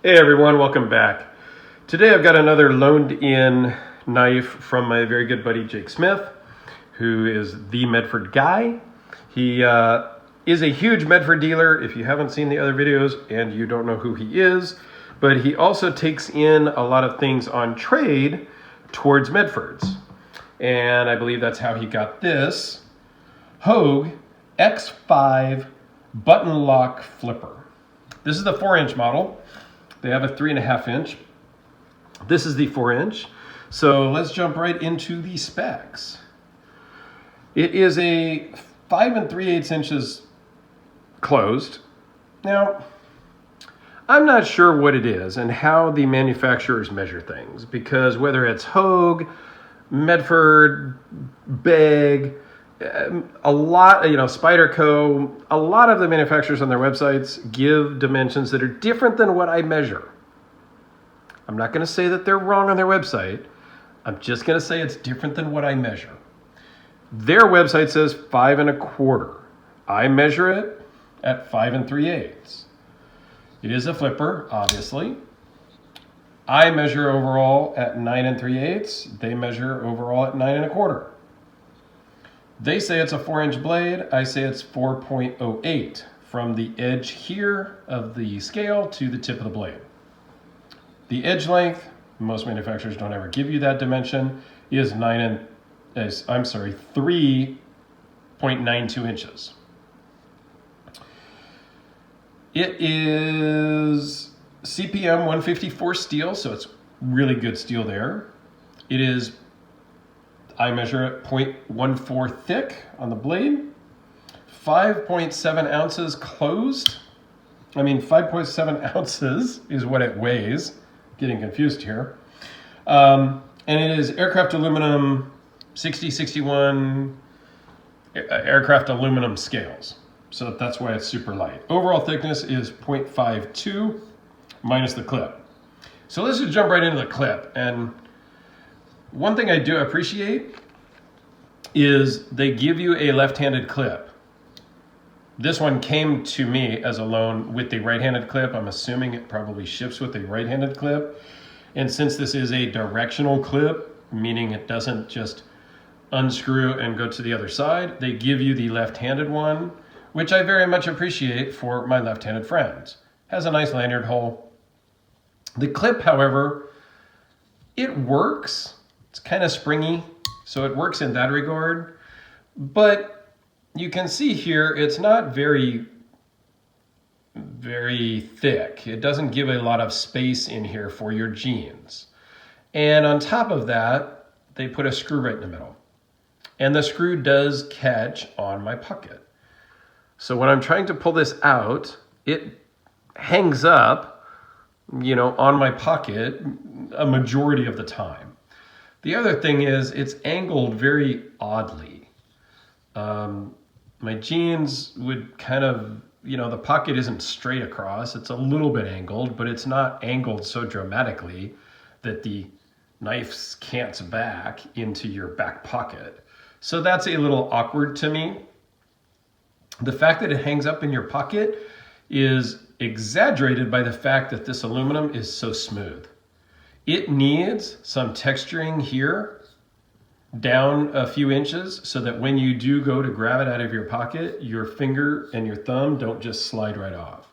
Hey everyone, welcome back. Today I've got another loaned in knife from my very good buddy Jake Smith, who is the Medford Guy. He is a huge Medford dealer if you haven't seen the other videos and you don't know who he is, but he also takes in a lot of things on trade towards Medfords. And I believe that's how he got this Hogue X5 button lock flipper. This is the 4-inch model. They have a 3.5 inch. This is the 4-inch. So let's jump right into the specs. It is a 5 3/8 inches closed. Now, I'm not sure what it is and how the manufacturers measure things, because whether it's Hogue, Medford, Beg, a lot, Spyderco, a lot of the manufacturers on their websites give dimensions that are different than what I measure. I'm not going to say that they're wrong on their website. I'm just going to say it's different than what I measure. Their website says 5 1/4. I measure it at 5 3/8. It is a flipper, obviously. I measure overall at 9 3/8. They measure overall at 9 1/4. They say it's a 4-inch blade. I say it's 4.08 from the edge here of the scale to the tip of the blade. The edge length, most manufacturers don't ever give you that dimension, is 3.92 inches. It is CPM 154 steel, so it's really good steel there. It is, I measure it 0.14 thick on the blade, 5.7 ounces closed. 5.7 ounces is what it weighs. Getting confused here. And it is aircraft aluminum 6061 aircraft aluminum scales. So that's why it's super light. Overall thickness is 0.52 minus the clip. So let's just jump right into the clip. And one thing I do appreciate is they give you a left-handed clip. This one came to me as a loan with the right-handed clip. I'm assuming it probably ships with a right-handed clip. And since this is a directional clip, meaning it doesn't just unscrew and go to the other side, they give you the left-handed one, which I very much appreciate for my left-handed friends. Has a nice lanyard hole. The clip, however, it works. It's kind of springy, so it works in that regard. But you can see here, it's not very thick. It doesn't give a lot of space in here for your jeans. And on top of that, they put a screw right in the middle. And the screw does catch on my pocket. So when I'm trying to pull this out, it hangs up, on my pocket a majority of the time. The other thing is it's angled very oddly. My jeans would kind of, the pocket isn't straight across. It's a little bit angled, but it's not angled so dramatically that the knife cants back into your back pocket. So that's a little awkward to me. The fact that it hangs up in your pocket is exaggerated by the fact that this aluminum is so smooth. It needs some texturing here down a few inches so that when you do go to grab it out of your pocket, your finger and your thumb don't just slide right off,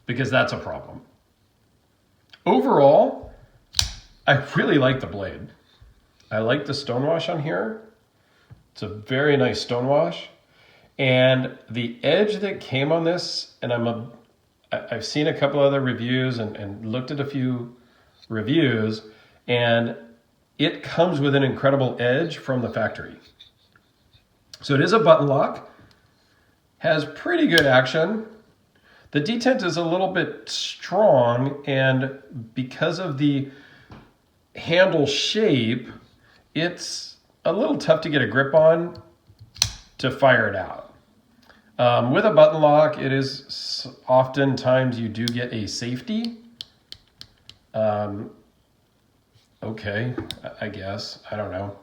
because that's a problem. Overall, I really like the blade. I like the stonewash on here. It's a very nice stonewash. And the edge that came on this, and I've seen a couple other reviews and looked at a few reviews, and it comes with an incredible edge from the factory. So it is a button lock, has pretty good action. The detent is a little bit strong, and because of the handle shape, it's a little tough to get a grip on to fire it out. With a button lock, it is oftentimes you do get a safety. Okay, I guess. I don't know.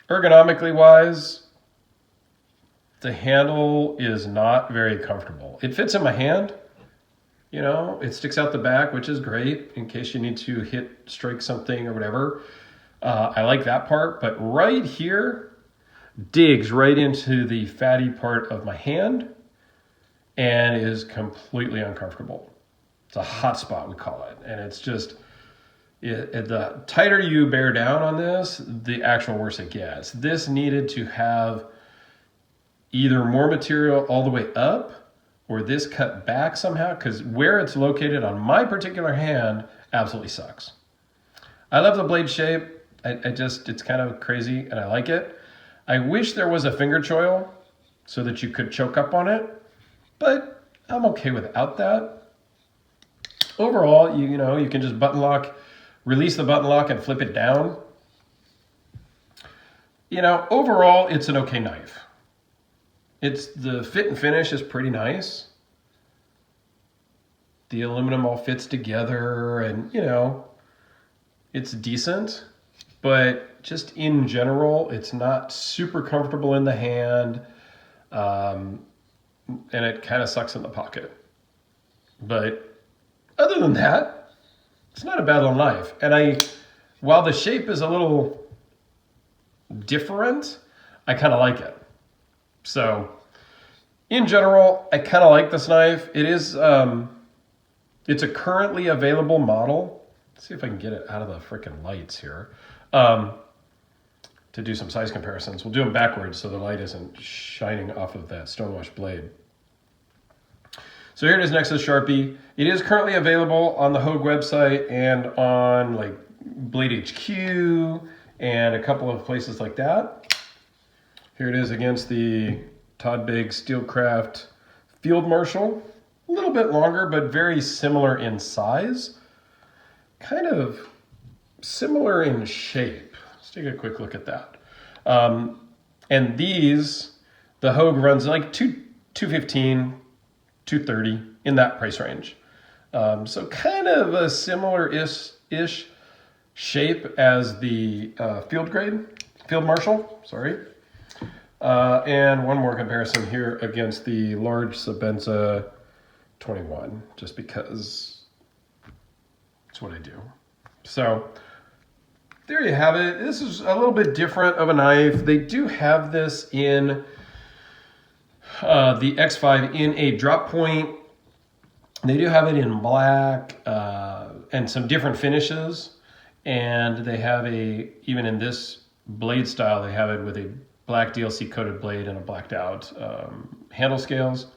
Ergonomically wise, the handle is not very comfortable. It fits in my hand. You know, it sticks out the back, which is great in case you need to strike something or whatever. I like that part, but right here digs right into the fatty part of my hand and is completely uncomfortable. It's a hot spot, we call it. And it's just, the tighter you bear down on this, the actual worse it gets. This needed to have either more material all the way up or this cut back somehow, because where it's located on my particular hand absolutely sucks. I love the blade shape. It's kind of crazy and I like it. I wish there was a finger choil so that you could choke up on it, but I'm okay without that. Overall, you know, you can just button lock, release the button lock and flip it down. You know, overall, it's an okay knife. The fit and finish is pretty nice. The aluminum all fits together and, you know, it's decent, but just in general, it's not super comfortable in the hand. And it kind of sucks in the pocket. But other than that, it's not a bad little knife. And while the shape is a little different, I kind of like it. So in general, I kind of like this knife. It is, it's a currently available model. Let's see if I can get it out of the freaking lights here to do some size comparisons. We'll do them backwards so the light isn't shining off of that stonewashed blade. So here it is next to the Sharpie. It is currently available on the Hogue website and on like Blade HQ and a couple of places like that. Here it is against the Todd Big Steelcraft Field Marshal. A little bit longer, but very similar in size. Kind of similar in shape. Let's take a quick look at that. And these, the Hogue runs like $215, $230 in that price range. So kind of a similar-ish shape as the Field Marshal, sorry. And one more comparison here against the large Sebenza 21, just because it's what I do. So there you have it. This is a little bit different of a knife. They do have this in the X5 in a drop point. They do have it in black and some different finishes. And they have even in this blade style, they have it with a black DLC coated blade and a blacked out handle scales.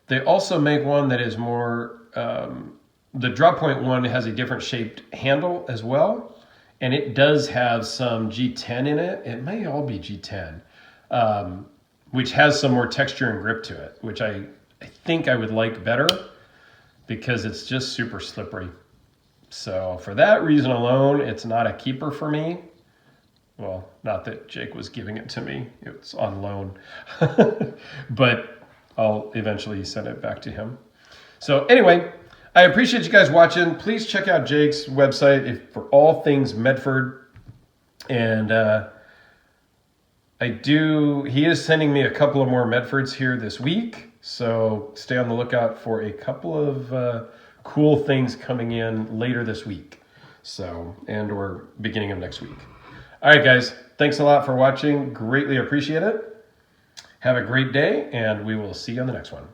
They also make one that is more, the drop point one has a different shaped handle as well. And it does have some G10 in it. It may all be G10, which has some more texture and grip to it, which I think I would like better because it's just super slippery. So for that reason alone, it's not a keeper for me. Well, not that Jake was giving it to me. It's on loan. But I'll eventually send it back to him. So anyway, I appreciate you guys watching. Please check out Jake's website for all things Medford. And he is sending me a couple of more Medfords here this week. So stay on the lookout for a couple of cool things coming in later this week. Or beginning of next week. All right, guys. Thanks a lot for watching. Greatly appreciate it. Have a great day, and we will see you on the next one.